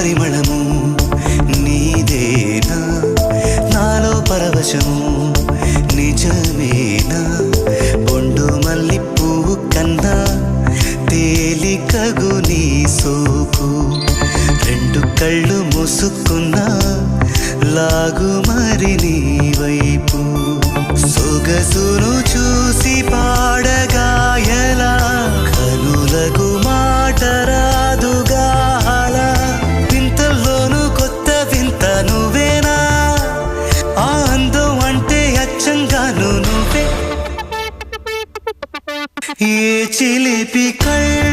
పరిమళము నీదేనా నాలో పరవశము నిజమేనా బొండు మల్లి పువ్వు కన్నా తేలికగు నీ సోకు రెండు కళ్ళు మూసుకున్నా లాగు మరి నీ వైపు సొగసును చూసి పాడగాయలా కనులకు మాట రాదుగా అలా వింతల్లోనూ కొత్త వింత నువ్వేనా ఆ అందం అంటే అచ్చంగాను నువ్వే ఏ చిలిపి కళ్ళు